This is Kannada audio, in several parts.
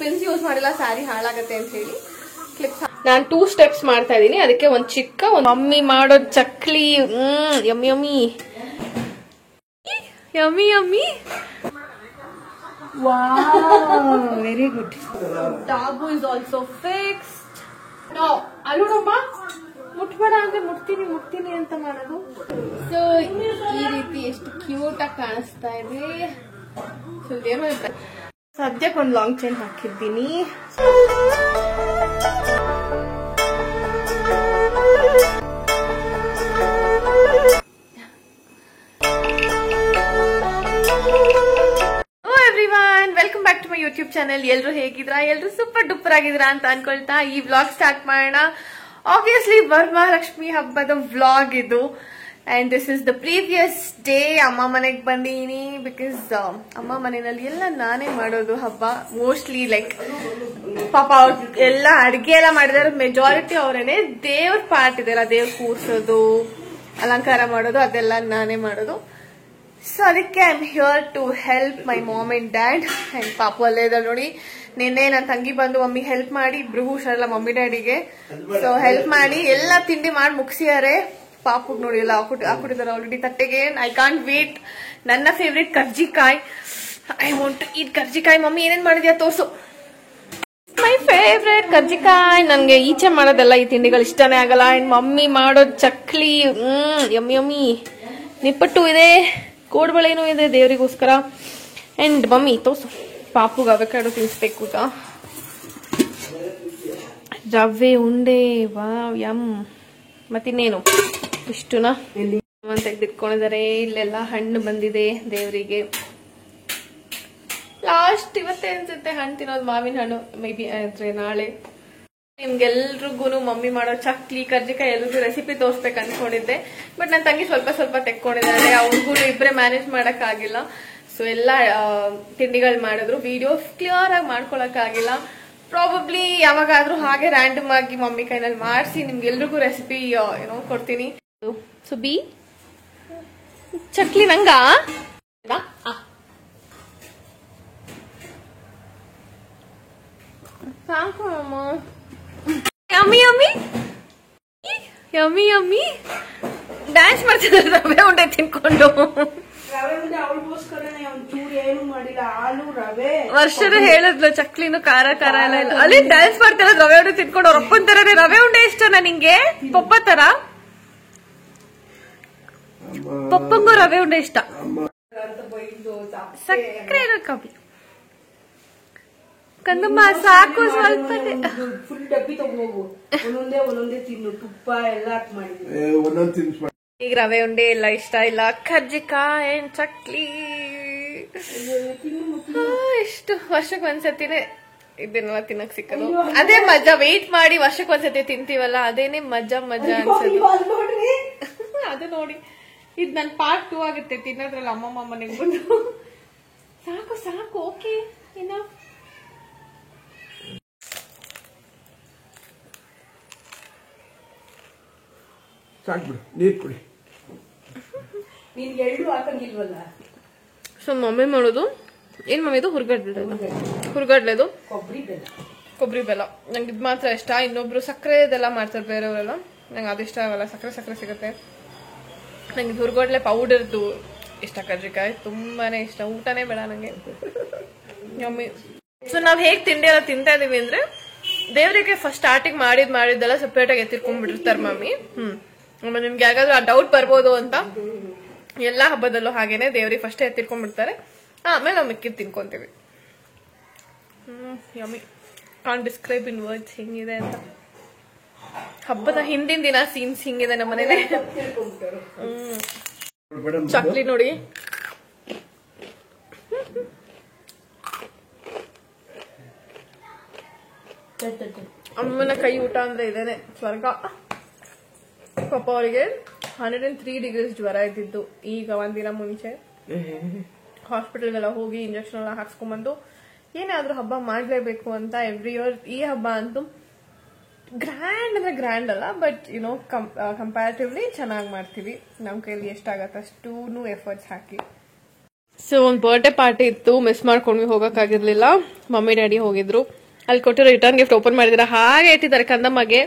ಪಿನ್ಸ್ ಯೂಸ್ ಮಾಡಿಲ್ಲ, ಸ್ಯಾರಿ ಹಾಳಾಗತ್ತೆ ಅಂತ ಹೇಳಿ ಕ್ಲಿಪ್ಸ್. ನಾನು 2 ಸ್ಟೆಪ್ಸ್ ಮಾಡ್ತಾ ಇದೀನಿ, ಅದಕ್ಕೆ ಒಂದ್ ಚಿಕ್ಕ ಮಮ್ಮಿ ಮಾಡೋ chakli. Yummy yummy yummy yummy. Wow, very good. ಟಾಬು ಇಸ್ ಆಲ್ಸೋ ಫಿಕ್ಸ್ಡ್. ನೋ ಅಲ್ಲೂನಮ್ಮ, ಮುಟ್ಬೇಡ ಅಂದ್ರೆ ಮುಟ್ತೀನಿ ಅಂತ ಮಾಡೋದು. ಸೊ ಈ ರೀತಿ ಎಷ್ಟು ಕ್ಯೂಟ್ ಆಗಿ ಕಾಣಿಸ್ತಾ ಇದೆ. ಸದ್ಯಕ್ಕೆ ಒಂದು ಲಾಂಗ್ ಚೈನ್ ಹಾಕಿದ್ದೀನಿ. Welcome back to my YouTube channel. ಎಲ್ರು ಹೇಗಿದ್ರಾ? ಎಲ್ರು ಸೂಪರ್ ಡೂಪರ್ ಆಗಿದ್ರಾ ಅಂತ ಅನ್ಕೊಳ್ತಾ ಈ ವ್ಲಾಗ್ ಸ್ಟಾರ್ಟ್ ಮಾಡೋಣ. ಆಬ್ವಿಯಸ್ಲಿ ವರಮಹಾಲಕ್ಷ್ಮಿ ಹಬ್ಬದ ವ್ಲಾಗ್ ಇದು. And this is the previous day. ಅಮ್ಮ ಮನೆಗೆ ಬಂದೀನಿ ಬಿಕಾಸ್ ಅಮ್ಮ ಮನೆಯಲ್ಲಿ ಎಲ್ಲ ನಾನೇ ಮಾಡೋದು ಹಬ್ಬ. ಮೋಸ್ಟ್ಲಿ ಲೈಕ್ ಪಾಪ ಎಲ್ಲ ಅಡ್ಗೆ ಎಲ್ಲ ಮಾಡಿದಾರೆ, ಮೆಜಾರಿಟಿ ಅವರೇನೆ. ದೇವ್ರ ಪಾರ್ಟ್ ಇದೆಲ್ಲ, ದೇವ್ರ ಕೂರ್ಸೋದು, ಅಲಂಕಾರ ಮಾಡೋದು, ಅದೆಲ್ಲ ನಾನೇ ಮಾಡೋದು. ಸೊ ಅದಕ್ಕೆ I am here to help my mom and dad. And ಪಾಪು ಅಲ್ಲೇ ಇದ್ದಾರೆ ನೋಡಿ. ನಿನ್ನೆ ನನ್ನ ತಂಗಿ ಬಂದು ಮಮ್ಮಿ ಹೆಲ್ಪ್ ಮಾಡಿ, ಇಬ್ರು ಹುಷಾರಲ್ಲ ಮಮ್ಮಿ ಡ್ಯಾಡಿಗೆ. ಸೊ ಹೆಲ್ಪ್ ಮಾಡಿ ಎಲ್ಲ ತಿಂಡಿ ಮಾಡಿ ಮುಗಿಸಿದ್ದಾರೆ. ಪಾಪು ನೋಡಿ ಎಲ್ಲ ಹಾಕೊಟ್ಟಿದ್ದಾರೆ ಆಲ್ರೆಡಿ ತಟ್ಟೆಗೆ. I can't wait. ನನ್ನ ಫೇವ್ರೇಟ್ ಕರ್ಜಿಕಾಯಿ. ಐ ವಾಂಟ್ ಟು ಈಟ್ ಕರ್ಜಿಕಾಯಿ. ಮಮ್ಮಿ ಏನೇನ್ ಮಾಡಿದ್ಯಾ ತೋರ್ಸು. ಮೈ ಫೇವ್ರೇಟ್ ಕರ್ಜಿಕಾಯಿ. ನನ್ಗೆ ಈಚೆ ಮಾಡೋದೆಲ್ಲ ಈ ತಿಂಡಿಗಳು ಇಷ್ಟನೇ ಆಗಲ್ಲ. ಅಂಡ್ ಮಮ್ಮಿ ಮಾಡೋದ್ ಚಕ್ಲಿ ಯಮ್ಮಿ ಯಮ್ಮಿ. ನಿಪ್ಪಟ್ಟು ಇದೆ, ಕೋಡ್ಬಳೆನೂ ಇದೆ ದೇವರಿಗೋಸ್ಕರ. ಅಂಡ್ ಮಮ್ಮಿ ತೋರ್ಸು, ಪಾಪುಗೆ ಅವಕಾಡೋ ತಿನ್ಸ್ಬೇಕು ಈಗ. ರವೆ ಉಂಡೆ, ವಾವ್ ಯಮ್. ಮತ್ತಿನ್ನೇನು ಇಷ್ಟುನಾ ತೆಗೆದಿಟ್ಕೊಂಡಿದ್ದಾರೆ. ಇಲ್ಲೆಲ್ಲ ಹಣ್ಣು ಬಂದಿದೆ ದೇವರಿಗೆ. ಲಾಸ್ಟ್ ಇವತ್ತೇ ಅನ್ಸುತ್ತೆ ಹಣ್ಣು ತಿನ್ನೋದು, ಮಾವಿನ ಹಣ್ಣು. ಮೇ ಬಿ ನಾಳೆ. ನಿಮ್ಗೆಲ್ರಿಗೂ ಮಮ್ಮಿ ಮಾಡೋ ಚಕ್ಲಿ ಕರ್ಜಿಕಾಯಿ ಎಲ್ರಿಗೂ ರೆಸಿಪಿ ತೋರ್ಸ್ಬೇಕು ಅನ್ಕೊಂಡಿದ್ದೆ. ಬಟ್ ನನ್ನ ತಂಗಿ ಸ್ವಲ್ಪ ತೆಕ್ಕೊಂಡಿದ್ದಾಳೆ. ಅವ್ರಿಗೂ ಇಬ್ಬರೇ ಮ್ಯಾನೇಜ್ ಮಾಡಕ್ ಆಗಿಲ್ಲ. ಸೊ ಎಲ್ಲ ತಿಂಡಿಗಳು ಮಾಡಿದ್ರು. ವಿಡಿಯೋ ಕ್ಲಿಯರ್ ಆಗಿ ಮಾಡ್ಕೊಳಕ್ ಆಗಿಲ್ಲ. ಪ್ರಾಬಬ್ಲಿ ಯಾವಾಗಾದ್ರೂ ಹಾಗೆ ರ್ಯಾಂಡಮ್ ಆಗಿ ಮಮ್ಮಿ ಕೈನಲ್ಲಿ ಮಾಡಿಸಿ ನಿಮ್ಗೆಲ್ರಿಗೂ ರೆಸಿಪಿ ಏನೋ ಕೊಡ್ತೀನಿ. ಸೊ ಬಿ ಚಕ್ಲಿ ನಂಗ ಸಾಕು ಅಮ್ಮ. Yummy yummy yummy yummy. Dance ಮಾಡ್ತಿದ್ದಾರೆ ರವೆ ಉಂಡೆ ತಿನ್ಕೊಂಡು. ವರ್ಷದ ಹೇಳಿದ್ಲು ಚಕ್ಲಿನು ಖಾರ ಎಲ್ಲ ಇಲ್ಲ. ಅಲ್ಲಿ ಡ್ಯಾನ್ಸ್ ಮಾಡ್ತಿರೋದು ರವೆ ಉಂಡೆ ತಿನ್ಕೊಂಡು. ಅವ್ರ ಅಪ್ಪನ ತರನೇ ರವೆ ಉಂಡೆ ಇಷ್ಟನಾ ನಿಂಗೆ? ಪಪ್ಪ ತರ ಪಪ್ಪಂಗೂ ರವೆ ಉಂಡೆ ಇಷ್ಟ. ಸಕ್ಕರೆ ಇರೋ ಕಾಫಿ ಕಂದಮ್ಮ ಸಾಕು. ಸ್ವಲ್ಪ ಫುಲ್ ಡಬ್ಬಿ ತಗೋಗು. ಒಂದೊಂದೇ ತಿನ್ನು, ತುಪ್ಪ ಎಲ್ಲ ಮಾಡಿ. ಈಗ ರವೆ ಉಂಡೆ ಎಲ್ಲ ಇಷ್ಟ ಇಲ್ಲ. ಕರ್ಜಿಕಾಯಿ ಚಕ್ಲಿ ಎಷ್ಟು ವರ್ಷಕ್ಕೆ ಒಂದ್ಸತಿನೇ ಇದನ್ನೆಲ್ಲ ತಿನ್ನಕ್ ಸಿಕ್ಕದು. ಅದೇ ಮಜಾ. ವೆಯ್ಟ್ ಮಾಡಿ ವರ್ಷಕ್ಕೆ ಒಂದ್ಸತಿ ತಿಂತೀವಲ್ಲ, ಅದೇನೆ ಮಜಾ ಅನ್ಸೋದು. ಅದು ನೋಡಿ, ಇದು ನನ್ ಪಾರ್ಟ್ 2 ಆಗುತ್ತೆ ತಿನ್ನೋದ್ರಲ್ಲಿ. ಅಮ್ಮಮ್ಮ ಮನೆಗೆ ಬಂದು ಸಾಕು ಓಕೆ ಇನ್ನ. ನೀರ್ ಕುಡಿ. ನಿನ್ಗೆ ಎಳ್ಳು ಹಾಕಂಗಿಲ್ವಲ್ಲ. ಸೊ ಮಮ್ಮಿ ಮಾಡೋದು ಏನ್ ಮಮ್ಮಿ? ಇದು ಹುರ್ಗಡ್ಲೆದು ಕೊಬ್ಬರಿ ಬೆಲ್ಲ. ನಂಗೆ ಇದು ಮಾತ್ರ ಇಷ್ಟ. ಇನ್ನೊಬ್ರು ಸಕ್ಕರೆದೆಲ್ಲ ಮಾಡ್ತಾರೆ ಬೇರೆಯವರೆಲ್ಲ. ನಂಗೆ ಅದು ಇಷ್ಟ ಆಗಲ್ಲ. ಸಕ್ಕರೆ ಸಿಗುತ್ತೆ. ನಂಗೆ ಇದು ಹುರ್ಗಡ್ಲೆ ಪೌಡರ್ದು ಇಷ್ಟ. ಕರ್ಜಿಕಾಯಿ ತುಂಬಾನೇ ಇಷ್ಟ. ಊಟನೇ ಬೇಡ ನಂಗೆ ಮಮ್ಮಿ. ಸೊ ನಾವ್ ಹೇಗ್ ತಿಂಡಿ ಎಲ್ಲ ತಿಂತಾ ಇದೀವಿ ಅಂದ್ರೆ, ದೇವರಿಗೆ ಫಸ್ಟ್ ಸ್ಟಾರ್ಟಿಂಗ್ ಮಾಡಿದ್ದೆಲ್ಲ ಸಪ್ರೇಟ್ ಆಗಿ ಎತ್ತಿರ್ಕೊಂಡ್ಬಿಟ್ಟಿರ್ತಾರೆ ಮಮ್ಮಿ. ನಿಮ್ಗೆ ಯಾವ್ದಾದ್ರು ಆ ಡೌಟ್ ಬರ್ಬೋದು ಅಂತ. ಎಲ್ಲಾ ಹಬ್ಬದಲ್ಲೂ ಹಾಗೇನೆ ದೇವ್ರಿಗೆ ಫಸ್ಟ್ ಎತ್ತಿರ್ಕೊಂಡ್ಬಿಡ್ತಾರೆ, ಆಮೇಲೆ ನಾವು ಮಿಕ್ಕಿದ್ ತಿನ್ಕೊಂತೀವಿ. Yummy. Can't describe in words ಹೆಂಗಿದೆ ಅಂತ. ಹಬ್ಬದ ಹಿಂದಿನ ದಿನ ಸೀನ್ಸ್ ಹಿಂಗಿದೆ ನಮ್ಮ ಮನೇಲಿ. ಚಕ್ಲಿ ನೋಡಿ. ಅಮ್ಮನ ಕೈ ಊಟ ಅಂದ್ರೆ ಇದೇನೆ ಸ್ವರ್ಗ. ಪಾಪ ಅವರಿಗೆ 103 ಡಿಗ್ರೀಸ್ ಜ್ವರ ಇದ್ದಿದ್ದು. ಈಗ ಒಂದಿನ ಮುಂಚೆ ಹಾಸ್ಪಿಟಲ್ಗೆಲ್ಲ ಹೋಗಿ ಇಂಜೆಕ್ಷನ್ ಎಲ್ಲ ಹಾಕ್ಸ್ಕೊಂಡ್ಬಂದು ಏನಾದ್ರೂ ಹಬ್ಬ ಮಾಡ್ಲೇಬೇಕು ಅಂತ ಎವ್ರಿ ಇಯರ್. ಈ ಹಬ್ಬ ಅಂತೂ ಗ್ರ್ಯಾಂಡ್ ಅಂದ್ರೆ ಗ್ರ್ಯಾಂಡ್ ಅಲ್ಲ, ಬಟ್ ಕಂಪ್ಯಾರಿಟಿವ್ಲಿ ಚೆನ್ನಾಗಿ ಮಾಡ್ತೀವಿ. ನಮ್ ಕೈಲಿ ಎಷ್ಟಾಗತ್ತೆ ಅಷ್ಟೂ ಎಫರ್ಟ್ಸ್ ಹಾಕಿ. ಸೊ ಒಂದು ಬರ್ಡೇ ಪಾರ್ಟಿ ಇತ್ತು, ಮಿಸ್ ಮಾಡ್ಕೊಂಡ್ವಿ, ಹೋಗೋಕ್ಕಾಗಿರ್ಲಿಲ್ಲ. ಮಮ್ಮಿ ಡ್ಯಾಡಿ ಹೋಗಿದ್ರು. ಅಲ್ಲಿ ಕೊಟ್ಟಿರೋ ರಿಟರ್ನ್ ಗಿಫ್ಟ್ ಓಪನ್ ಮಾಡಿದಾರೆ, ಹಾಗೆ ಇಟ್ಟಿದ್ದಾರೆ ಕಂದಮ್ಮಗೆ.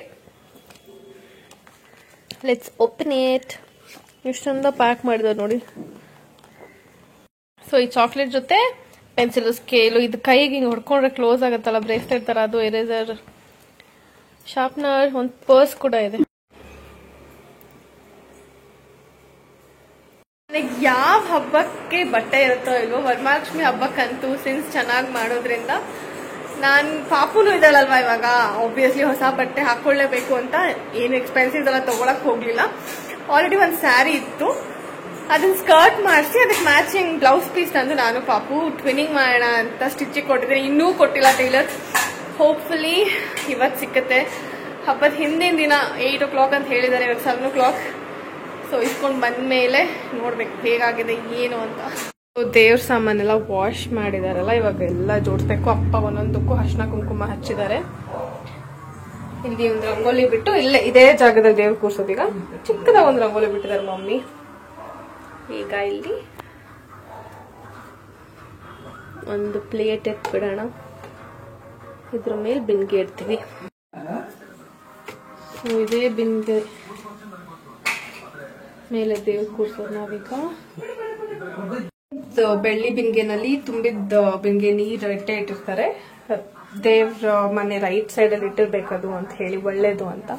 Let's open it. ಇಷ್ಟೊಂದ ಪ್ಯಾಕ್ ಮಾಡಿದಾರೆ ನೋಡಿ. ಸೊ ಈ ಚಾಕ್ಲೇಟ್ ಜೊತೆ ಪೆನ್ಸಿಲ್, ಸ್ಕೇಲು, ಇದು ಕೈಗೆ ಹಿಂಗೆ ಹೊಡ್ಕೊಂಡ್ರೆ ಕ್ಲೋಸ್ ಆಗುತ್ತಲ್ಲ ಬ್ರೇಸ್ಲೆಟ್ ತರ, ಅದು ಎರೇಸರ್, ಶಾರ್ಪ್ನರ್, ಒಂದು ಪರ್ಸ್ ಕೂಡ ಇದೆ. ನನಗೆ ಯಾವ ಹಬ್ಬಕ್ಕೆ ಬಟ್ಟೆ ಇರುತ್ತೋ ಇಲ್ವೋ, ವರಮಹಾಲಕ್ಷ್ಮಿ ಹಬ್ಬಕ್ಕಂತೂ ಸಿನ್ಸ್ ಚೆನ್ನಾಗಿ ಮಾಡೋದ್ರಿಂದ ನಾನು ಪಾಪುನು ಇದಲ್ಲಲ್ವಾ ಇವಾಗ, ಆಬ್ವಿಯಸ್ಲಿ ಹೊಸ ಬಟ್ಟೆ ಹಾಕೊಳ್ಳೇಬೇಕು ಅಂತ ಏನು ಎಕ್ಸ್ಪೆನ್ಸಿವ್ ಎಲ್ಲ ತಗೊಳಕ್ ಹೋಗ್ಲಿಲ್ಲ. ಆಲ್ರೆಡಿ ಒಂದು ಸ್ಯಾರಿ ಇತ್ತು, ಅದನ್ನ ಸ್ಕರ್ಟ್ ಮಾಡಿಸಿ ಅದಕ್ಕೆ ಮ್ಯಾಚಿಂಗ್ ಬ್ಲೌಸ್ ಪೀಸ್ ತಂದು ನಾನು ಪಾಪು ಟ್ವಿನ್ನಿಂಗ್ ಮಾಡೋಣ ಅಂತ ಸ್ಟಿಚಿಗೆ ಕೊಟ್ಟಿದ್ದೀನಿ. ಇನ್ನೂ ಕೊಟ್ಟಿಲ್ಲ ಟೈಲರ್. ಹೋಪ್ಫುಲಿ ಇವತ್ತು ಸಿಕ್ಕತ್ತೆ. ಹಬ್ಬದ ಹಿಂದಿನ ದಿನ 8 o'clock ಅಂತ ಹೇಳಿದ್ದಾರೆ, ಇವಾಗ 7 o'clock. ಸೊ ಇಸ್ಕೊಂಡು ಬಂದ್ಮೇಲೆ ನೋಡ್ಬೇಕು ಹೇಗಾಗಿದೆ ಏನು ಅಂತ. ದೇವ್ರ ಸಾಮಾನೆಲ್ಲ ವಾಶ್ ಮಾಡಿದಾರಲ್ಲ, ಇವಾಗ ಎಲ್ಲ ಜೋಡಿಸ್ಬೇಕು. ಅಪ್ಪ ಒಂದೊಂದಕ್ಕೂ ಅರ್ಶಿನ ಕುಂಕುಮ ಹಚ್ಚಿದ್ದಾರೆ. ಇಲ್ಲಿ ಒಂದು ರಂಗೋಲಿ ಬಿಟ್ಟು ಇಲ್ಲೇ ಇದೇ ಜಾಗದಲ್ಲಿ ದೇವ್ರ ಕೂರ್ಸೋದೀಗ. ಚಿಕ್ಕದಾಗ ಒಂದು ರಂಗೋಲಿ ಬಿಟ್ಟಿದ್ದಾರೆ ಮಮ್ಮಿ. ಈಗ ಇಲ್ಲಿ ಒಂದು ಪ್ಲೇಟ್ ಎತ್ಬಿಡೋಣ, ಇದ್ರ ಮೇಲೆ ಬಿಂದಿಗೆ ಇಡ್ತೀವಿ. ಇದೇ ಬಿಂದಿಗೆ ಮೇಲೆ ದೇವ್ರ ಕೂರ್ಸೋದು ನಾವೀಗ. ಬೆಳ್ಳಿ ಬಿಂದಿಗೆನಲ್ಲಿ ತುಂಬಿದ ಬಿಂದಿಗೆ ನೀರು ಇಟ್ಟಿರ್ತಾರೆ. ದೇವ್ರ ಮನೆ ರೈಟ್ ಸೈಡ್ ಅಲ್ಲಿ ಇಟ್ಟಿರ್ಬೇಕದು ಅಂತ ಹೇಳಿ, ಒಳ್ಳೇದು ಅಂತ.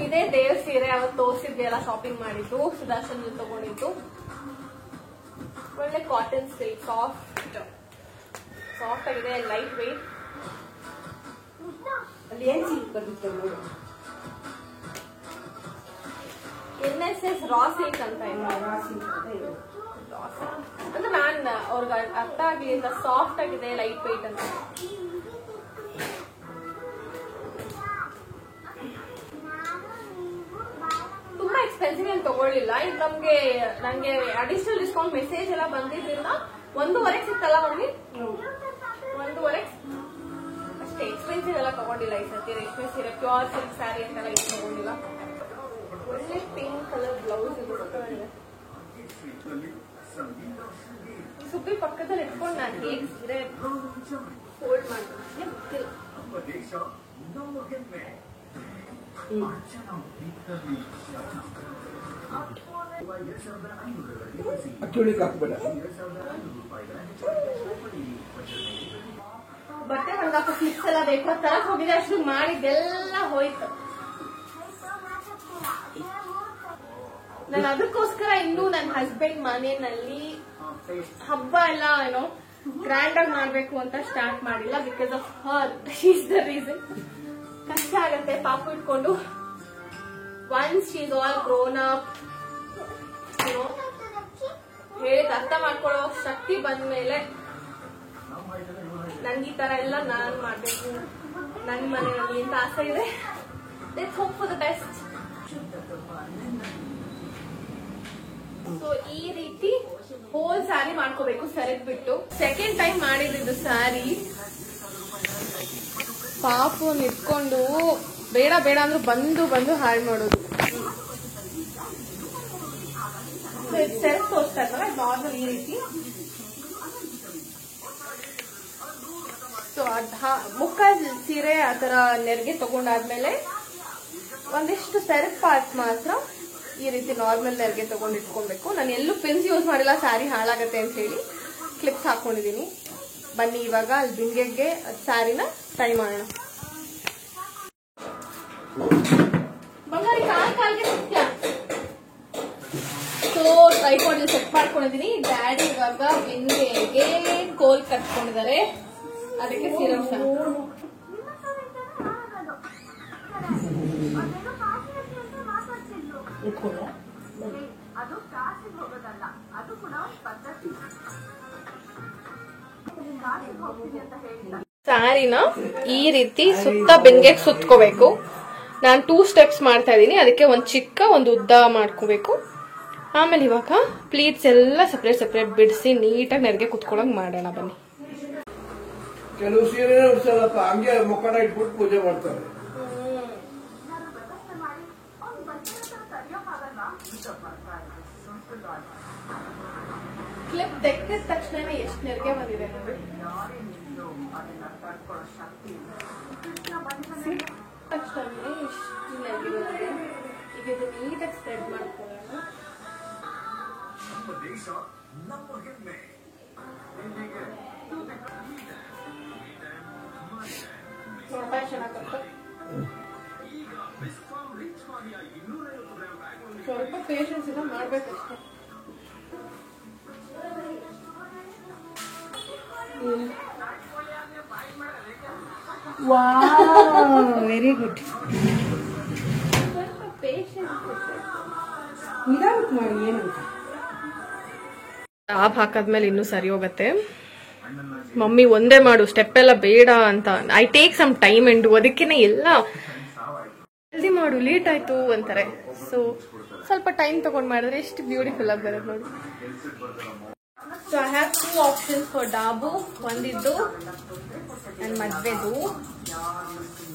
ಇದೇ ದೇವ್ರ ಸೀರೆ ಅವತ್ತು ತೋರಿಸಿದ್ವಿ, ಶಾಪಿಂಗ್ ಮಾಡಿದ್ದು, ಸುದರ್ಶನ್ ತಗೊಂಡಿದ್ದು. ಒಳ್ಳೆ ಕಾಟನ್ ಸಿಲ್ಕ್, ಸಾಫ್ಟ್ ಆಗಿದೆ, ಲೈಟ್ ವೇಟ್. ಅಲ್ಲಿ ಏನ್ ಸಿಲ್ಕ್ ಬರುತ್ತೆ ನೋಡು, NSS ರಾ ಸಿಲ್ಕ್ ಅಂತ ಅಂದ್ರೆ ನಾನು ಅವ್ರಿಗೆ ಅರ್ಥ ಆಗ್ಲಿ ಅಂತ, ಸಾಫ್ಟ್ ಆಗಿದೆ, ಲೈಟ್ ವೇಟ್ ಅಂತ. ತುಂಬಾ ಎಕ್ಸ್ಪೆನ್ಸಿವ್ ಏನು ತಗೊಳ್ಳಿಲ್ಲ. ಇದು ನಂಗೆ ಅಡಿಷನಲ್ ಡಿಸ್ಕೌಂಟ್ ಮೆಸೇಜ್ ಎಲ್ಲ ಬಂದಿದ್ರಿಂದ 1.5 ಸಿಕ್ತಲ್ಲ ಮಮ್ಮಿ, 1.5 ಅಷ್ಟೇ. ಎಕ್ಸ್ಪೆನ್ಸಿವ್ ಎಲ್ಲ ತಗೊಂಡಿಲ್ಲ ಈ ಸತಿ. ರೇಷ್ಮೆ ಸೀರೆ, ಪ್ಯೂರ್ ಸಿಲ್ಕ್ ಸ್ಯಾರಿ ಅಂತೆಲ್ಲ ಇದು ತಗೊಂಡಿಲ್ಲ. ಒಳ್ಳೆ ಪಿಂಕ್ ಕಲರ್ ಬ್ಲೌಸ್ ಇದೆ. ಸುಬ್ಬಿ ಪಕ್ಕದಲ್ಲಿ ಇಟ್ಕೊಂಡು ನಾನು ಹೇಗೆ ಸೀರೆ ಫೋಲ್ಡ್ ಮಾಡ್ತೀನಿ ಗೊತ್ತಿಲ್ಲ. ಬಟ್ಟೆ ಒಣಗಾಕ ಕ್ಲಿಪ್ಸ್ ಎಲ್ಲ ಬೇಕು, ತರಕ್ ಹೋಗಿದೆ, ಅಷ್ಟು ಮಾಡಿದ್ದೆಲ್ಲ ಹೋಯ್ತು. ನಾನು ಅದಕ್ಕೋಸ್ಕರ ಇನ್ನೂ ನನ್ನ ಹಸ್ಬೆಂಡ್ ಮನೆಯಲ್ಲಿ ಹಬ್ಬ ಎಲ್ಲ ಏನೋ ಗ್ರ್ಯಾಂಡ್ ಆಗಿ ಮಾಡ್ಬೇಕು ಅಂತ ಸ್ಟಾರ್ಟ್ ಮಾಡಿಲ್ಲ. Because of her, she is the reason. ಕಷ್ಟ ಆಗತ್ತೆ ಪಾಪು ಇಟ್ಕೊಂಡು. Once she is all grown up, ಹೇಳಿದ ಅರ್ಥ ಮಾಡ್ಕೊಳ್ಳೋ ಶಕ್ತಿ ಬಂದ್ಮೇಲೆ ನನ್ಗೆ ಈ ತರ ಎಲ್ಲ ನಾನ್ ಮಾಡ್ಬೇಕು ನನ್ ಮನೆಯಲ್ಲಿ ಅಂತ ಆಸೆ ಇದೆ. Let's hope for the best. So ಈ ರೀತಿ ಹೋಲ್ ಸ್ಯಾರಿ ಮಾಡ್ಕೋಬೇಕು ಸೆರೆಗ್ ಬಿಟ್ಟು. ಸೆಕೆಂಡ್ ಟೈಮ್ ಮಾಡಿದ್ದು ಸ್ಯಾರಿ. ಪಾಪು ನಿತ್ಕೊಂಡು ಬೇಡ ಬೇಡ ಅಂದ್ರೂ ಬಂದು ಹಾಳು ಮಾಡೋದು. ಸೆರೆಗ್ ತೋರಿಸ್ತಾ ಇರ್ತಲ್ಲ ನಾರ್ಮಲ್ ಈ ರೀತಿ. ಸೊ ಮುಖ ಸೀರೆ ಆತರ ನೆರಿಗೆ ತಗೊಂಡಾದ್ಮೇಲೆ ಒಂದಿಷ್ಟು ಸೆರೆಗ್ ಪಾರ್ಟ್ ಮಾತ್ರ ಈ ರೀತಿ ನಾರ್ಮಲ್ ನೆರಿಗೆ ತಗೊಂಡು ಇಟ್ಕೊಬೇಕು. ನಾನು ಎಲ್ಲೂ ಪಿನ್ಸ್ ಯೂಸ್ ಮಾಡಿಲ್ಲ, ಸ್ಯಾರಿ ಹಾಳಾಗತ್ತೆ ಅಂತ ಹೇಳಿ ಕ್ಲಿಪ್ಸ್ ಹಾಕೊಂಡಿದೀನಿ. ಬನ್ನಿ ಇವಾಗ ಅಲ್ಲಿ ಬಿಂದಿಗೆಗೆ ಸ್ಯಾರಿನ ಟ್ರೈ ಮಾಡೋಣ. ಬಂಗಾರಿ ಕಾಲ್ಗೆ ಸತ್ಯ. ಸೊ ಟ್ರೈಪಾಡ್ ಸೆಟ್ ಮಾಡ್ಕೊಂಡಿದೀನಿ. ಡ್ಯಾಡಿ ಇವಾಗ ಬಿಂದಿಗೆಗೆ ಕೋಲ್ ಕಟ್ಕೊಂಡಿದ್ದಾರೆ, ಅದಕ್ಕೆ ಸಿರಪ್ಸ. ಸ್ಯಾರಿನ ಈ ರೀತಿ ಸುತ್ತ ಬಿಂದಿಗೆಗೆ ಸುತ್ಕೋಬೇಕು. ನಾನು 2 ಸ್ಟೆಪ್ಸ್ ಮಾಡ್ತಾ ಇದ್ದೀನಿ, ಅದಕ್ಕೆ ಒಂದು ಚಿಕ್ಕ ಒಂದು ಉದ್ದ ಮಾಡ್ಕೋಬೇಕು. ಆಮೇಲೆ ಇವಾಗ ಪ್ಲೀಟ್ಸ್ ಎಲ್ಲ ಸೆಪರೇಟ್ ಬಿಡಿಸಿ ನೀಟಾಗಿ ನೆರಿಗೆ ಕುತ್ಕೊಳ್ಳೋಂಗ್ ಮಾಡೋಣ ಬನ್ನಿ. ಕೆಲವು ಸೀರೆ ಉಡ್ಸಲ್ಲಪ್ಪ, ಹಂಗೆ ಮುಖಂಡ ಇಟ್ಬಿಟ್ಟು ಪೂಜೆ ಮಾಡ್ತಾರೆ. ಕ್ಲಿಪ್ ತೆಗೆದ ತಕ್ಷಣ ಎಷ್ಟು ನೆರಿಗೆ ಬಂದಿದೆ ನೋಡಿ. ತಕ್ಷಣ ಎಷ್ಟು ನೆರಿಗೆ ಬಂದಿದೆ. ಈಗ ಇದು ನೀಟಾಗಿ ಸ್ಪ್ರೆಡ್ ಮಾಡ್ಕೊಳ್ಳೋಣ. ಸ್ವಲ್ಪ ಪೇಷನ್ಸ್ ಇಂದ ಮಾಡ್ಬೇಕಷ್ಟೇ. Very good. ಸ್ವಲ್ಪ ಪೇಷನ್ಸ್ ನಿಧಾನಕ್ಕೆ ಮಾಡಿ, ಏನಂತ ಟಾಪ್ ಹಾಕದ್ಮೇಲೆ ಇನ್ನೂ ಸರಿ ಹೋಗತ್ತೆ. ಮಮ್ಮಿ ಒಂದೇ ಮಾಡು, ಸ್ಟೆಪ್ ಎಲ್ಲ ಬೇಡ ಅಂತ. I take some time and ಅದಕ್ಕೇನೆ ಎಲ್ಲ ಜಲ್ದಿ ಮಾಡು, ಲೇಟ್ ಆಯ್ತು ಅಂತಾರೆ. ಸೊ ಸ್ವಲ್ಪ ಟೈಮ್ ತಗೊಂಡ್ ಮಾಡಿದ್ರೆ ಎಷ್ಟು ಬ್ಯೂಟಿಫುಲ್ ಆಗಿ ಬರುತ್ತೆ ನೋಡಿ. So I have 2 options for dabu. ಒಂದಿದ್ದು ನನ್ನ ಮದ್ವೆದು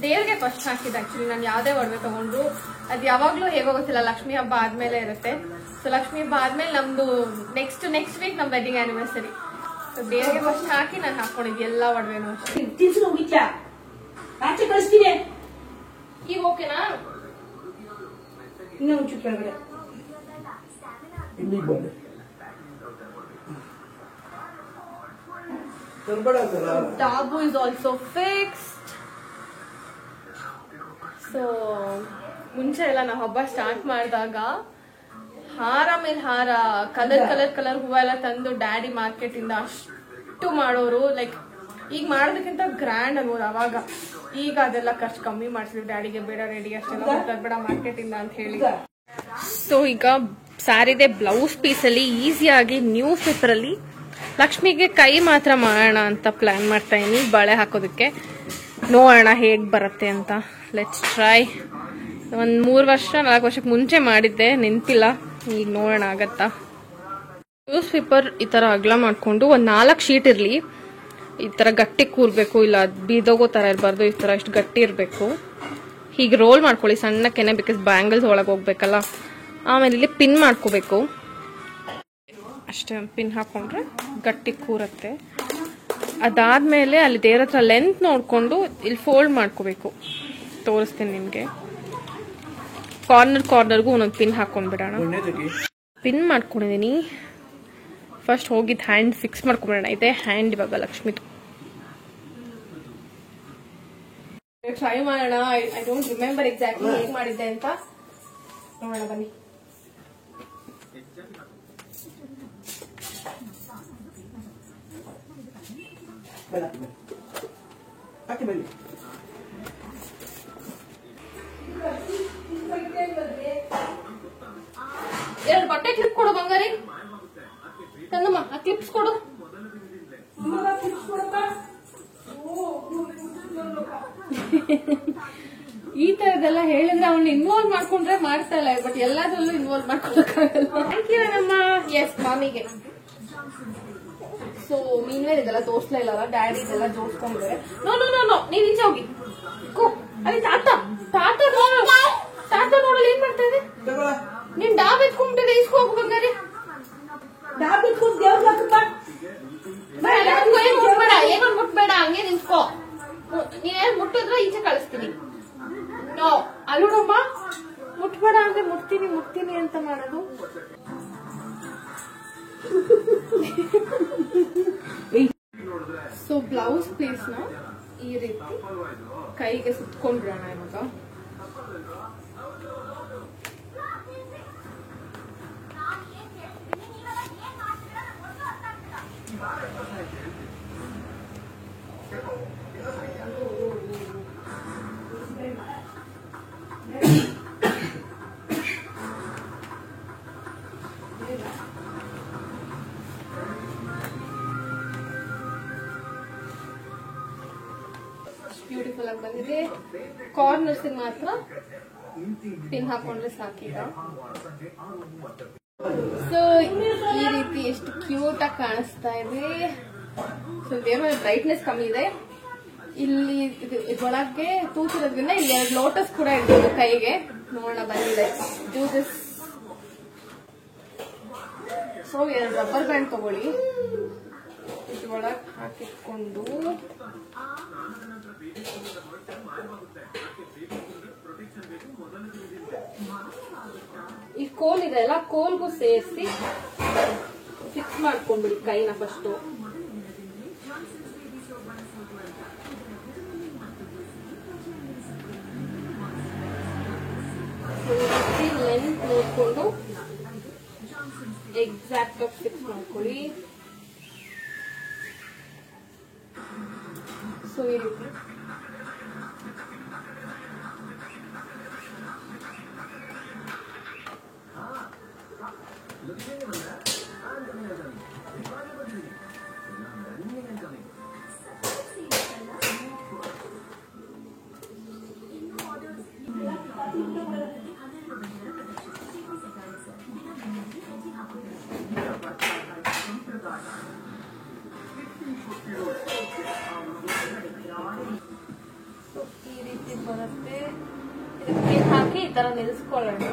ದೇವ್ರಿಗೆ ಫಸ್ಟ್ ಹಾಕಿದ್ದು. ಆಕ್ಚುಲಿ ನಾನು ಯಾವ್ದೇ ಒಡವೆ ತಗೊಂಡ್ರು ಅದು ಯಾವಾಗ್ಲೂ ಹೇಗೋ ಗೊತ್ತಿಲ್ಲ, ಲಕ್ಷ್ಮಿ ಹಬ್ಬ ಆದ್ಮೇಲೆ ಇರುತ್ತೆ. ಸೊ ಲಕ್ಷ್ಮಿ ಹಬ್ಬ ಆದ್ಮೇಲೆ ನಮ್ದು ನೆಕ್ಸ್ಟ್ ವೀಕ್ ನಮ್ ವೆಡ್ಡಿಂಗ್ ಆನಿವರ್ಸರಿ. ಸೊ ದೇವ್ರಿಗೆ ಫಸ್ಟ್ ಹಾಕಿ ನಾನು ಹಾಕೊಂಡಿದ್ದೆ ಎಲ್ಲ ಒಡವೆನೂ ಅಷ್ಟೇ. ತಿನ್ಸು ಹೋಗಿಲ್ಲ, ಆಚೆ ಕಳಿಸ್ತೀನಿ. ಈಗ ಓಕೆನಾ? ಇನ್ನೂ ಒಂಚೂರು ಕೆಳಗಡೆ ಇಲ್ಲಿಗೆ ಬಂದೆ ತರ್ಬೇಡ ಅಂತಲ್ಲ. ಡಾಬು ಇಸ್ ಆಲ್ಸೋ ಫಿಕ್ಸ್ಡ್. ಸೊ ಮುಂಚೆ ಎಲ್ಲ ನಾವು ಹಬ್ಬ ಸ್ಟಾರ್ಟ್ ಮಾಡಿದಾಗ ಹಾರ ಮೇಲೆ ಹಾರ, ಕಲರ್ ಹೂವ ಎಲ್ಲ ತಂದು ಡ್ಯಾಡಿ ಮಾರ್ಕೆಟ್ ಇಂದ ಅಷ್ಟು ಮಾಡೋರು. ಲೈಕ್ ಈಗ ಮಾಡೋದಕ್ಕಿಂತ ಗ್ರ್ಯಾಂಡ್ ಅನ್ಬೋದು ಅವಾಗ. ಈಗ ಅದೆಲ್ಲ ಖರ್ಚು ಕಮ್ಮಿ ಮಾಡ್ಸಿದ್ವಿ. ಡ್ಯಾಡಿಗೆ ಬೇಡ, ರೆಡಿ ಅಷ್ಟೆಲ್ಲ ತರ್ಬೇಡ ಮಾರ್ಕೆಟ್ ಇಂದ ಅಂತ ಹೇಳಿ. ಸೊ ಈಗ ಸ್ಯಾರಿದೆ ಬ್ಲೌಸ್ ಪೀಸ್ ಅಲ್ಲಿ ಈಸಿಯಾಗಿ ನ್ಯೂಸ್ ಪೇಪರ್ ಅಲ್ಲಿ ಲಕ್ಷ್ಮಿಗೆ ಕೈ ಮಾತ್ರ ಮಾಡೋಣ ಅಂತ ಪ್ಲಾನ್ ಮಾಡ್ತಾ ಇದೀನಿ. ಬಳೆ ಹಾಕೋದಕ್ಕೆ ನೋಡೋಣ ಹೇಗ್ ಬರುತ್ತೆ ಅಂತ. Let's try. ಒಂದ್ 4 ವರ್ಷಕ್ಕೆ ಮುಂಚೆ ಮಾಡಿದ್ದೆ, ನೆನ್ಪಿಲ್ಲ. ಈಗ ನೋಡೋಣ ಆಗತ್ತಾ. ನ್ಯೂಸ್ ಪೇಪರ್ ಈ ತರ ಅಗಲ ಮಾಡ್ಕೊಂಡು ಒಂದ್ 4 ಶೀಟ್ ಇರ್ಲಿ. ಈ ತರ ಗಟ್ಟಿ ಕೂರ್ಬೇಕು, ಇಲ್ಲ ಬೀದೋಗೋ ತರ ಇರಬಾರ್ದು. ಈ ತರ ಇಷ್ಟು ಗಟ್ಟಿ ಇರ್ಬೇಕು. ಹೀಗೆ ರೋಲ್ ಮಾಡ್ಕೊಳ್ಳಿ ಸಣ್ಣಕ್ಕೆನೆ, ಬಿಕಾಸ್ ಬ್ಯಾಂಗಲ್ಸ್ ಒಳಗೆ ಹೋಗ್ಬೇಕಲ್ಲ. ಆಮೇಲೆ ಇಲ್ಲಿ ಪಿನ್ ಮಾಡ್ಕೋಬೇಕು ಅಷ್ಟೇ. ಪಿನ್ ಹಾಕೊಂಡ್ರೆ ಗಟ್ಟಿ ಕೂರತ್ತೆ. ಅದಾದ್ಮೇಲೆ ಅಲ್ಲಿ ದೇವ್ರ ಹತ್ರ ಲೆಂತ್ ನೋಡ್ಕೊಂಡು ಇಲ್ಲಿ ಫೋಲ್ಡ್ ಮಾಡ್ಕೋಬೇಕು. ತೋರಿಸ್ತೀನಿ ನಿಮ್ಗೆ. ಕಾರ್ನರ್ಗೂ ಒಂದೊಂದು ಪಿನ್ ಹಾಕೊಂಡ್ಬಿಡೋಣ. ಪಿನ್ ಮಾಡ್ಕೊಂಡಿದೀನಿ. ಫಸ್ಟ್ ಹೋಗಿದ್ದು ಹ್ಯಾಂಡ್ ಫಿಕ್ಸ್ ಮಾಡ್ಕೊಂಡ್ಬಿಡೋಣ. ಇದೆ ಹ್ಯಾಂಡ್ ಇವಾಗ ಲಕ್ಷ್ಮಿದು. ಟ್ರೈ ಮಾಡೋಣ. ಐ ಡೋಂಟ್ ರಿಮೆಂಬರ್ ಎಕ್ಸಾಕ್ಟ್ಲಿ ಹೇಗೆ ಮಾಡಿದ್ದೆ ಅಂತ. ನೋಡೋಣ ಬನ್ನಿ. ಎರಡು ಬಟ್ಟೆ ಕ್ಲಿಪ್ ಕೊಡು ಬಂಗಾರಿ. ತಂದಮ್ಮ ಆ ಕ್ಲಿಪ್ಸ್ ಕೊಡು. ಈ ತರದೆಲ್ಲ ಹೇಳಿದ್ರೆ ಅವನ್ನ ಇನ್ವಾಲ್ವ್ ಮಾಡ್ಕೊಂಡ್ರೆ ಮಾಡ್ತಾ ಇಲ್ಲ. ಬಟ್ ಎಲ್ಲದರಲ್ಲೂ ಇನ್ವಾಲ್ವ್ ಮಾಡ್ಕೊಳಕ್ಕಾಗಲ್ಲ. ಥ್ಯಾಂಕ್ ಯು ನಮ್ಮ ಎಸ್ ಮಾಮಿಗೆ. ಸೊ ಮೀನ್ವೇರ್ ಇದೆಲ್ಲ ತೋರಿಸ್ಲೇ ಇಲ್ಲ. ಡ್ಯಾಡಿ ಇದೆಲ್ಲ ಜೋಡಿಸ್ಕೊಂಡಿದ್ದಾರೆ. ನೋ ನೀವ್ ಈಚೆ ಹೋಗಿ. ಅಲ್ಲಿ ತಾತ ನೋಡಲ್ಲ ಏನ್ ಮಾಡ್ತಾ ಇದೆ. ನೀನ್ ಡಾಬ್ ಎತ್ಕೊಂಡ್ಬಿಟ್ಟಿದೆ. ಇಸ್ಕೊ ಹೋಗ್ಬೇಕಾದ್ರೆ ಡಾಬ್ ಎತ್ಕೊಂಡು ದೇವ್ರ ಹಾಕಪ್ಪ. ಮುಟ್ಬೇಡ, ಏನೋ ಮುಟ್ಬೇಡ, ಹಂಗೆ ನಿಂತ್ಕೋ. ನೀನೇನ್ ಮುಟ್ಟಿದ್ರೆ ಈಚೆ ಕಳಿಸ್ತೀನಿ. ನೋ ಅಲ್ಲೋಡಮ್ಮ, ಮುಟ್ಬೇಡ ಅಂದ್ರೆ ಮುಟ್ತೀನಿ ಅಂತ ಮಾಡೋದು. ಸೊ ಬ್ಲೌಸ್ ಪೀಸ್ ನ ಈ ರೀತಿ ಕೈಗೆ ಸುತ್ಕೊಂಡ್ಬಿಡೋಣ ಇವಾಗ. ಬ್ಯೂಟಿಫುಲ್ ಆಗಿ ಬಂದಿದೆ. ಕಾರ್ನರ್ಸ್ ಮಾತ್ರ ಪಿನ್ ಹಾಕೊಂಡ್ರೆ ಸಾಕೀಗ. ಸೊ ಈ ರೀತಿ ಎಷ್ಟು ಕ್ಯೂಟ್ ಆಗಿ ಕಾಣಿಸ್ತಾ ಇದೆ. ಸೊ ದೇವ್ರ ಬ್ರೈಟ್ನೆಸ್ ಕಮ್ಮಿ ಇದೆ. ಇಲ್ಲಿ ಇದ್ರೊಳಗೆ ತೂತಿರೋದ್ರಿಂದ ಇಲ್ಲಿ 2 ಲೋಟಸ್ ಕೂಡ ಇರ್ಬೋದು ಕೈಗೆ. ನೋಡೋಣ ಬಂದಿದೆ. Do this. So 2 rubber band ತಗೊಳ್ಳಿ. ಇದ್ರೊಳಗೆ ಹಾಕಿಟ್ಕೊಂಡು ಈ ಕೋಲ್ ಇದೆ ಅಲ್ಲ, ಕೋಲ್ಗೂ ಸೇರಿಸಿ ಫಿಕ್ಸ್ ಮಾಡ್ಕೊಂಡ್ಬಿಡಿ ಕೈನ ಫಸ್ಟ್. ಲೆಂತ್ ನೋಡ್ಕೊಂಡು ಎಕ್ಸಾಕ್ಟ್ ಆಗಿ ಫಿಕ್ಸ್ ಮಾಡ್ಕೊಳ್ಳಿ. ಸೊ ಈ ರೀತಿ ಬರುತ್ತೆ. ಇದಕ್ಕೆ ಹಾಕಿ ಈ ತರ ನಿಲ್ಲಿಸ್ಕೊಳ್ಳೋಣ.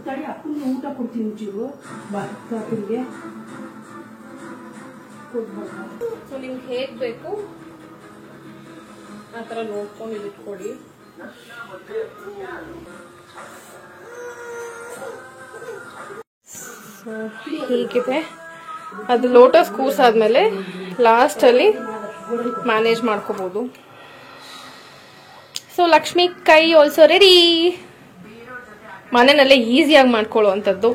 ತಡಿ ಅಪ್ಪನ ಊಟ ಕೊಡ್ತೀನಿ ಚೂರು ಬಾಪಿಗೆ ಕೊಡ್ಬೋದು. ಸೊ ನಿಮ್ಗೆ ಹೇಗ್ ಬೇಕು ಆ ತರ ನೋಡ್ಕೊಂಡು ಇಟ್ಕೊಡಿ. ಹೀಗಿದೆ ಅದು. ಲೋಟಸ್ ಕೂರ್ಸಾದ್ಮೇಲೆ ಲಾಸ್ಟ್ ಅಲ್ಲಿ ಮ್ಯಾನೇಜ್ ಮಾಡ್ಕೋಬಹುದು. ಸೊ ಲಕ್ಷ್ಮಿ ಕೈ ಆಲ್ಸೋ ರೆಡಿ. ಮನೆಯಲ್ಲೇ ಈಸಿಯಾಗಿ ಮಾಡ್ಕೊಳ್ಳುವಂಥದ್ದು.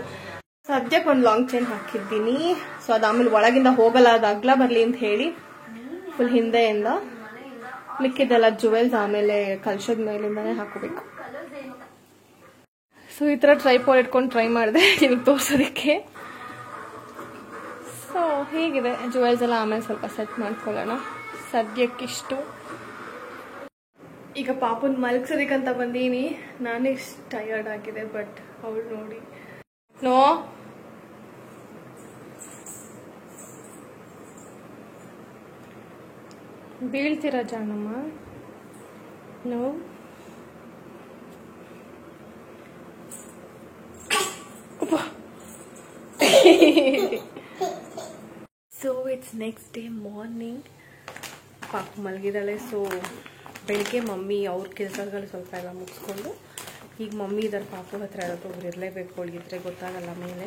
ಸದ್ಯಕ್ಕೆ ಒಂದು ಲಾಂಗ್ ಚೈನ್ ಹಾಕಿದ್ದೀನಿ. ಸೊ ಅದಾದ್ಮೇಲೆ ಒಳಗಿಂದ ಹೋಗಲ್ಲ, ಅದು ಅಗ್ಲ ಬರ್ಲಿ ಅಂತ ಹೇಳಿ ಫುಲ್ ಹಿಂದೆಯಿಂದ. ಮಿಕ್ಕಿದೆಲ್ಲ ಜುವೆಲ್ಸ್ ಆಮೇಲೆ ಕಲ್ಶದ ಮೇಲಿಂದಾನೇ ಹಾಕೋಬೇಕು. ಸೊ ಈ ತರ ಟ್ರೈಪಾಡ್ ಇಟ್ಕೊಂಡು ಟ್ರೈ ಮಾಡಿದೆ ನಿಮಗೆ ತೋರ್ಸೋದಕ್ಕೆ. ಸೊ ಹೀಗಿದೆ ಜುವೆಲ್ಸ್ ಎಲ್ಲ. ಆಮೇಲೆ ಸ್ವಲ್ಪ ಸೆಟ್ ಮಾಡ್ಕೊಳ್ಳೋಣ. ಸದ್ಯಕ್ಕಿಷ್ಟು. ಈಗ ಪಾಪನ್ ಮಲಗ್ಸೋದಕ್ಕಂತ ಬಂದೀನಿ. ನಾನೇ ಟಯರ್ಡ್ ಆಗಿದೆ, ಬಟ್ ಅವಳು ನೋಡಿ. ನೋ ಬೀಳ್ತೀರಾ ಜಾಣಮ್ಮ? No so it's next day morning. ಪಾಪ ಮಲಗಿದಾಳೆ. ಸೊ ಬೆಳಿಗ್ಗೆ ಮಮ್ಮಿ ಅವ್ರ ಕೆಲಸಗಳು ಸ್ವಲ್ಪ ಎಲ್ಲ ಮುಗಿಸ್ಕೊಂಡು ಈಗ ಮಮ್ಮಿ ಇದ್ದಾರೆ ಪಾಪು ಹತ್ರ. ಒಬ್ರು ಇರಲೇಬೇಕು, ಒಳಗಿದ್ರೆ ಗೊತ್ತಾಗಲ್ಲ ಮೇಲೆ.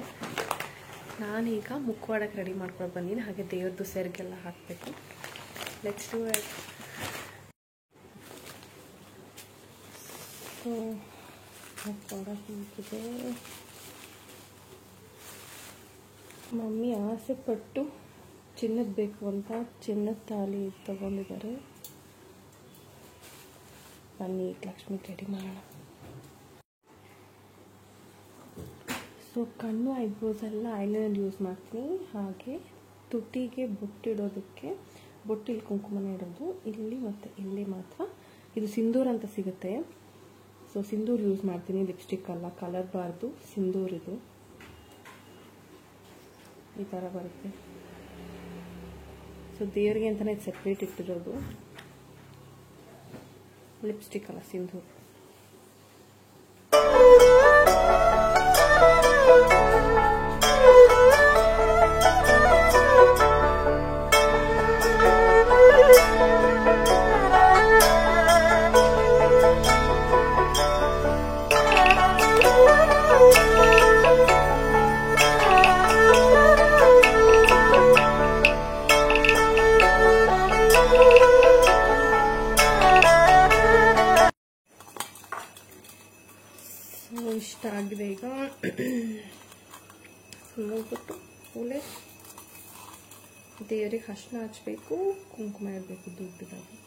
ನಾನೀಗ ಮುಖವಾಡಕ್ಕೆ ರೆಡಿ ಮಾಡ್ಕೊಂಡು ಬಂದೀನಿ. ಹಾಗೆ ದೇವ್ರದ್ದು ಸೆರ್ಗೆಲ್ಲ ಹಾಕಬೇಕು. Let's do it. ಸೊ ಮುಖವಾಡ ಹೀಗಿದೆ. ಮಮ್ಮಿ ಆಸೆ ಪಟ್ಟು ಚಿನ್ನದ ಬೇಕು ಅಂತ ಚಿನ್ನದ ತಾಳಿ ತಗೊಂಡಿದ್ದಾರೆ. ಬನ್ನಿ ಲಕ್ಷ್ಮಿ ರೆಡಿ ಮಾಡೋಣ. ಸೊ ಕಣ್ಣು ಐಬ್ರೋಸ್ ಎಲ್ಲ ಐಲೈನರ್ ಯೂಸ್ ಮಾಡ್ತೀನಿ. ಹಾಗೆ ತುಟಿಗೆ ಬೊಟ್ಟಿಡೋದಕ್ಕೆ ಬೊಟ್ಟಿಲಿ ಕುಂಕುಮನ ಇಡೋದು ಇಲ್ಲಿ ಮತ್ತು ಇಲ್ಲಿ ಮಾತ್ರ. ಇದು ಸಿಂಧೂರ್ ಅಂತ ಸಿಗುತ್ತೆ. ಸೊ ಸಿಂಧೂರ್ ಯೂಸ್ ಮಾಡ್ತೀನಿ, ಲಿಪ್ಸ್ಟಿಕ್ ಅಲ್ಲ. ಕಲರ್ ಬಾರ್ದು ಸಿಂಧೂರ್. ಇದು ಈ ಥರ ಬರುತ್ತೆ. ಸೊ ದೇವರಿಗೆ ಅಂತಲೇ ಇದು ಸೆಪ್ರೇಟ್ ಇಟ್ಟಿರೋದು. ಲಿಪ್ಸ್ಟಿಕ್ ಅಲ್ಲ, ಸಿಂಧೂರ್. ಇಷ್ಟ ಆಗಿದೆ. ಈಗ ನೋಡ್ಬಿಟ್ಟು ಕೂಲೆ ದೇವರಿಗೆ ಅರ್ಶಿನ ಹಚ್ಚಬೇಕು, ಕುಂಕುಮ ಇಡಬೇಕು ದುಡ್ಡಿಗಾಗಿ.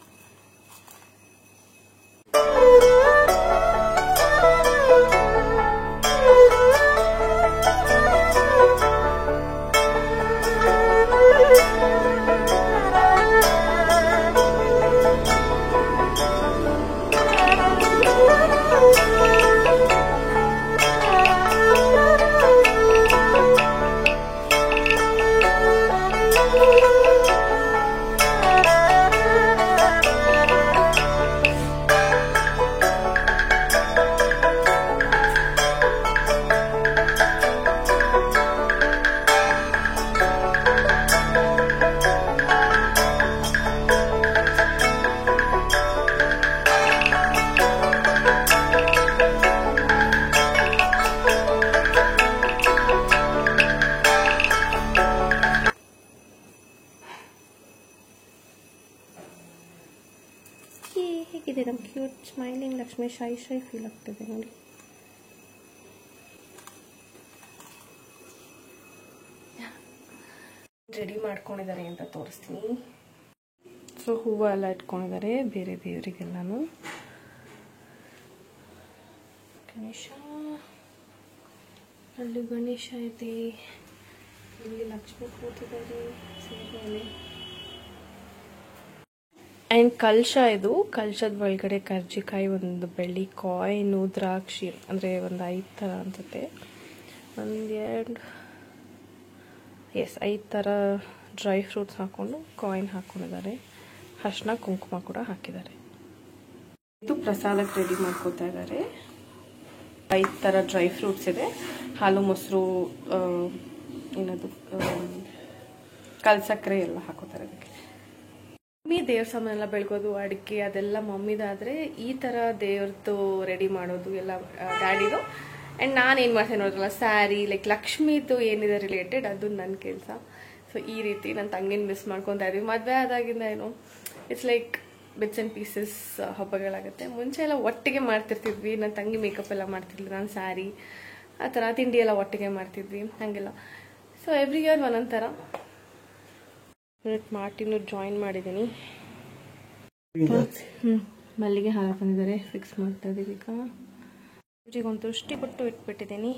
ಹೇಗಿದೆ ನಮ್ಮ ಕ್ಯೂಟ್ ಸ್ಮೈಲಿಂಗ್ ಲಕ್ಷ್ಮಿ? ಶೈ ಶೈ ಫೀಲ್ ಆಗ್ತಿದೆ ನೋಡಿ. ರೆಡಿ ಮಾಡ್ಕೊಂಡಿದ್ದಾರೆ ಅಂತ ತೋರಿಸ್ತೀನಿ. ಸೊ ಹೂವು ಎಲ್ಲ ಇಟ್ಕೊಂಡಿದ್ದಾರೆ ಬೇರೆ ದೇವರಿಗೆಲ್ಲಾನು. ಗಣೇಶ, ಅಲ್ಲಿ ಗಣೇಶ ಇದೆ, ಇಲ್ಲಿ ಲಕ್ಷ್ಮಿ ಕೂತಿದ್ದಾರೆ ಸೀರೆಯಲ್ಲಿ. ಆ್ಯಂಡ್ ಕಲಶ, ಇದು ಕಲಶದ ಒಳಗಡೆ ಕರ್ಜಿಕಾಯಿ, ಒಂದು ಬೆಳ್ಳಿ ಕಾಯಿನು, ದ್ರಾಕ್ಷಿ, ಅಂದರೆ ಒಂದು 5 ಥರ ಅನ್ಸುತ್ತೆ, 5 ಥರ ಡ್ರೈ ಫ್ರೂಟ್ಸ್ ಹಾಕ್ಕೊಂಡು ಕಾಯಿನ್ ಹಾಕ್ಕೊಂಡಿದ್ದಾರೆ. ಅರ್ಶಿನ ಕುಂಕುಮ ಕೂಡ ಹಾಕಿದ್ದಾರೆ. ಇದು ಪ್ರಸಾದಕ್ಕೆ ರೆಡಿ ಮಾಡ್ಕೋತಾ ಇದ್ದಾರೆ. 5 ಥರ ಡ್ರೈ ಫ್ರೂಟ್ಸ್ ಇದೆ, ಹಾಲು ಮೊಸರು, ಏನದು ಕಲ್ಸಕ್ಕರೆ ಎಲ್ಲ ಹಾಕೋತಾರೆ ಅದಕ್ಕೆ. ಮಮ್ಮಿ ದೇವ್ರ ಸಾಮಾನೆಲ್ಲ ಬೆಳಗೋದು, ಅಡಿಕೆ ಅದೆಲ್ಲ ಮಮ್ಮಿದಾದರೆ, ಈ ಥರ ದೇವ್ರದ್ದು ರೆಡಿ ಮಾಡೋದು ಎಲ್ಲ ಡ್ಯಾಡಿದು. ಆ್ಯಂಡ್ ನಾನು ಏನು ಮಾಡ್ತೇನೆ ನೋಡೋದಲ್ಲ, ಸ್ಯಾರಿ ಲೈಕ್ ಲಕ್ಷ್ಮೀದು ಏನಿದೆ ರಿಲೇಟೆಡ್ ಅದು ನನ್ನ ಕೆಲಸ. ಸೊ ಈ ರೀತಿ ನನ್ನ ತಂಗಿನ ಮಿಸ್ ಮಾಡ್ಕೊತಾ ಇದ್ದೀವಿ. ಮದುವೆ ಆದಾಗಿಂದ ಏನು it's like bits and pieces ಹಬ್ಬಗಳಾಗುತ್ತೆ. ಮುಂಚೆ ಎಲ್ಲ ಒಟ್ಟಿಗೆ ಮಾಡ್ತಿರ್ತಿದ್ವಿ. ನನ್ನ ತಂಗಿ ಮೇಕಪ್ ಎಲ್ಲ ಮಾಡ್ತಿರ್ಲಿಲ್ಲ, ನಾನು ಸ್ಯಾರಿ ಆ ಥರ ತಿಂಡಿ ಎಲ್ಲ ಒಟ್ಟಿಗೆ ಮಾಡ್ತಿದ್ವಿ, ಹಾಗೆಲ್ಲ. ಸೊ ಎವ್ರಿ ಇಯರ್ ಒಂದೊಂದು ಥರ. ಮಾರ್ಟಿನೂ ಜಾಯಿನ್ ಮಾಡಿದ್ದೀನಿ. ಮಲ್ಲಿಗೆ ಹಾರ ಬಂದಿದ್ದಾರೆ, ಫಿಕ್ಸ್ ಮಾಡ್ತಾ ಇದ್ದೀವಿ ಈಗ. ಇವ್ರಿಗೊಂದು ದೃಷ್ಟಿ ಕೊಟ್ಟು ಇಟ್ಬಿಟ್ಟಿದ್ದೀನಿ.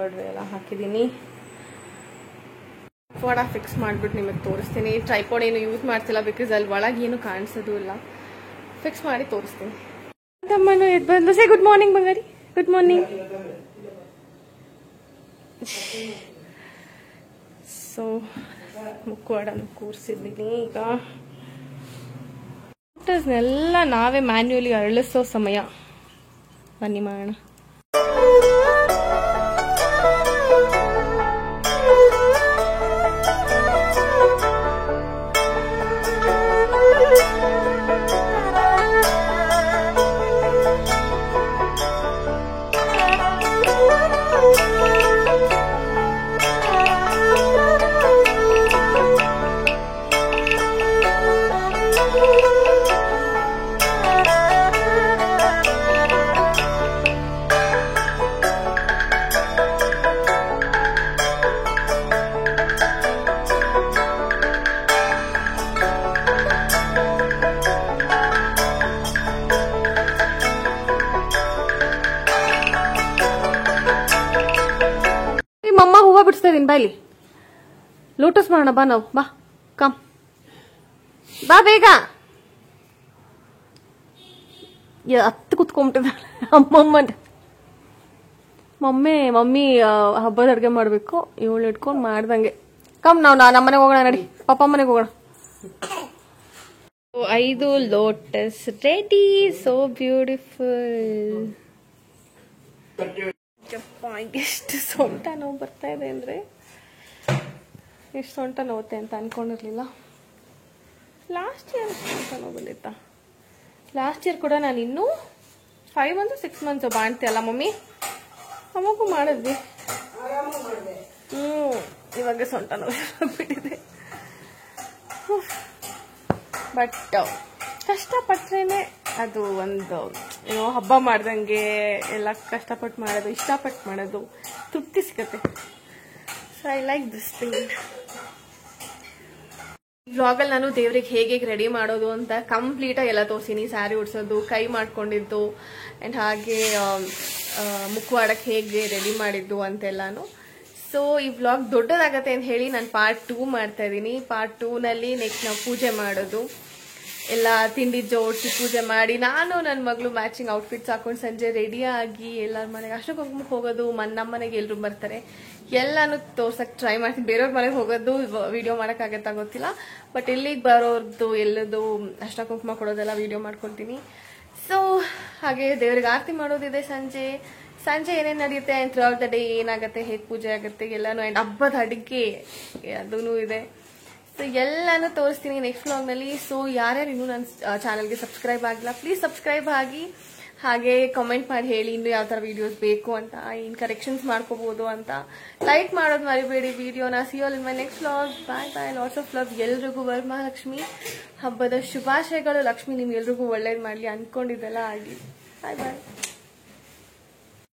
ಒಡವೆ ಎಲ್ಲ ಹಾಕಿದ್ದೀನಿ. ವಡ ಫಿಕ್ಸ್ ಮಾಡಿಬಿಟ್ಟು ನಿಮಗೆ ತೋರಿಸ್ತೀನಿ. ಟ್ರೈಪಾಡ್ ಏನು ಯೂಸ್ ಮಾಡ್ತಿಲ್ಲ, ಬಿಕಾಸ್ ಅಲ್ಲಿ ಒಳಗೆ ಏನು ಕಾಣಿಸೋದು ಇಲ್ಲ. ಫಿಕ್ಸ್ ಮಾಡಿ ತೋರಿಸ್ತೀನಿ. ತಮ್ಮನು ಎದ್ದು ಬಂದು ಸೇ ಗುಡ್ ಮಾರ್ನಿಂಗ್ ಬಂಗಾರಿ. Good morning. ಸೊ ಮುಖವಾಡನ್ನು ಕೂರಿಸಿದ್ದೀನಿ. ಈಗ ಫೋಟೋಸ್ನೆಲ್ಲ ನಾವೇ ಮ್ಯಾನ್ಯುಯಲಿ ಅರಳಿಸೋ ಸಮಯ. ಬನ್ನಿ ಮಾಡೋಣ. ಮಮ್ಮ ಹೂವ ಬಿಡಿಸ್ತಾ ಇದೀನಿ, ಬಾ ಇಲ್ಲಿ ಲೋಟಸ್ ಮಾಡೋಣ. ಬಾ ನಾವು, ಬಾ ಕಮ್, ಬಾ ಬೇಗ. ಹತ್ತು ಕುತ್ಕೊಂಬಿಟ್ಟಿದ್ದಾಳೆ ಅಮ್ಮಮ್ಮನ. ಮಮ್ಮಿ ಹಬ್ಬದ ಅಡುಗೆ ಮಾಡಬೇಕು, ಇವಳು ಇಟ್ಕೊಂಡು ಮಾಡ್ದಂಗೆ. ಕಮ್, ನಾವು ನಮ್ಮ ಮನೆಗೆ ಹೋಗೋಣ, ನಡಿ ಪಾಪ ಮನೆಗೆ ಹೋಗೋಣ. 5 ಲೋಟಸ್ ರೆಡಿ. So beautiful. ಎಷ್ಟು ಸೊಂಟ ನೋವು ಬರ್ತಾ ಇದೆ ಅಂದರೆ, ಎಷ್ಟು ಸೊಂಟ ನೋವುತ್ತೆ ಅಂತ ಅನ್ಕೊಂಡಿರ್ಲಿಲ್ಲ. ಲಾಸ್ಟ್ ಇಯರ್ ಸೊಂಟ ನೋವು ಬಂದಿತ್ತಾ? ಲಾಸ್ಟ್ ಇಯರ್ ಕೂಡ ನಾನು ಇನ್ನೂ 5 ಮಂತ್ಸ್ 6 ಮಂತ್ಸ್ ಬಾಣ್ತೆ ಅಲ್ಲ ಮಮ್ಮಿ, ಅವಾಗೂ ಮಾಡಿದ್ವಿ. ಇವಾಗ ಸೊಂಟ ನೋವು ಬಿಟ್ಟಿದೆ. ಬಟ್ ಕಷ್ಟಪಟ್ರೇನೆ ಅದು ಒಂದು ಏನೋ ಹಬ್ಬ ಮಾಡ್ದಂಗೆ, ಎಲ್ಲ ಕಷ್ಟಪಟ್ಟು ಮಾಡೋದು, ಇಷ್ಟಪಟ್ಟು ಮಾಡೋದು, ತೃಪ್ತಿ ಸಿಗತ್ತೆ. So I like this thing. ವ್ಲಾಗಲ್ಲಿ ನಾನು ದೇವ್ರಿಗೆ ಹೇಗೆ ರೆಡಿ ಮಾಡೋದು ಅಂತ ಕಂಪ್ಲೀಟಾಗಿ ಎಲ್ಲ ತೋರಿಸಿನಿ. ಸ್ಯಾರಿ ಉಡ್ಸೋದು, ಕೈ ಮಾಡ್ಕೊಂಡಿದ್ದು, ಆ್ಯಂಡ್ ಹಾಗೆ ಮುಖವಾಡಕ್ಕೆ ಹೇಗೆ ರೆಡಿ ಮಾಡಿದ್ದು ಅಂತೆಲ್ಲಾನು. ಸೊ ಈ ವ್ಲಾಗ್ ದೊಡ್ಡದಾಗತ್ತೆ ಅಂತ ಹೇಳಿ ನಾನು ಪಾರ್ಟ್ 2 ಮಾಡ್ತಾ ಇದ್ದೀನಿ. ಪಾರ್ಟ್ 2ನಲ್ಲಿ ನೆಕ್ಸ್ಟ್ ನಾವು ಪೂಜೆ ಮಾಡೋದು, ಎಲ್ಲ ತಿಂಡಿ ಜೋಡಿಸಿ ಪೂಜೆ ಮಾಡಿ, ನಾನು ನನ್ನ ಮಗಳು ಮ್ಯಾಚಿಂಗ್ ಔಟ್ಫಿಟ್ಸ್ ಹಾಕೊಂಡು ಸಂಜೆ ರೆಡಿಯಾಗಿ ಎಲ್ಲರ ಮನೆಗೆ ಅಷ್ಟು ಕುಂಕುಮಕ್ಕೆ ಹೋಗೋದು. ನಮ್ಮ ಮನೆಗೆ ಎಲ್ಲರೂ ಬರ್ತಾರೆ, ಎಲ್ಲಾನು ತೋರ್ಸಕ್ಕೆ ಟ್ರೈ ಮಾಡ್ತೀನಿ. ಬೇರೆಯವ್ರ ಮನೆಗೆ ಹೋಗೋದು ವಿಡಿಯೋ ಮಾಡೋಕ್ಕಾಗತ್ತಾ ಗೊತ್ತಿಲ್ಲ, ಬಟ್ ಇಲ್ಲಿಗೆ ಬರೋರ್ದು ಎಲ್ಲದು ಅಷ್ಟ ಕುಂಕುಮ ಕೊಡೋದೆಲ್ಲ ವಿಡಿಯೋ ಮಾಡ್ಕೊಳ್ತೀನಿ. ಸೊ ಹಾಗೆ ದೇವ್ರಿಗೆ ಆರತಿ ಮಾಡೋದಿದೆ ಸಂಜೆ ಏನೇನು ನಡೆಯುತ್ತೆ, and through out the day ಏನಾಗುತ್ತೆ, ಹೇಗೆ ಪೂಜೆ ಆಗುತ್ತೆ ಎಲ್ಲಾನು, ಆ್ಯಂಡ್ ಹಬ್ಬದ ಅಡುಗೆ ಅದೂ ಇದೆ. ಸೊ ಎಲ್ಲಾನು ತೋರಿಸ್ತೀನಿ ನೆಕ್ಸ್ಟ್ ವ್ಲಾಗ್ನಲ್ಲಿ. ಸೊ ಯಾರ್ಯಾರು ಇನ್ನೂ ನನ್ನ ಚಾನಲ್ಗೆ ಸಬ್ಸ್ಕ್ರೈಬ್ ಆಗಿಲ್ಲ, ಪ್ಲೀಸ್ ಸಬ್ಸ್ಕ್ರೈಬ್ ಆಗಿ. ಹಾಗೆ ಕಮೆಂಟ್ ಮಾಡಿ ಹೇಳಿ ಇನ್ನು ಯಾವ ತರ ವಿಡಿಯೋಸ್ ಬೇಕು ಅಂತ, ಏನ್ ಕರೆಕ್ಷನ್ಸ್ ಮಾಡ್ಕೋಬಹುದು ಅಂತ. ಲೈಕ್ ಮಾಡೋದು ಮರಿಬೇಡಿ ವಿಡಿಯೋನ. See you all in my next vlog. Bye bye, lots of love. ಎಲ್ರಿಗೂ ವರಮಹಾಲಕ್ಷ್ಮಿ ಹಬ್ಬದ ಶುಭಾಶಯಗಳು. ಲಕ್ಷ್ಮಿ ನಿಮ್ಗೆಲ್ರಿಗೂ ಒಳ್ಳೇದ್ ಮಾಡ್ಲಿ, ಅನ್ಕೊಂಡಿದ್ದೆಲ್ಲ ಆಗ್ಲಿ. ಬಾಯ್ ಬಾಯ್.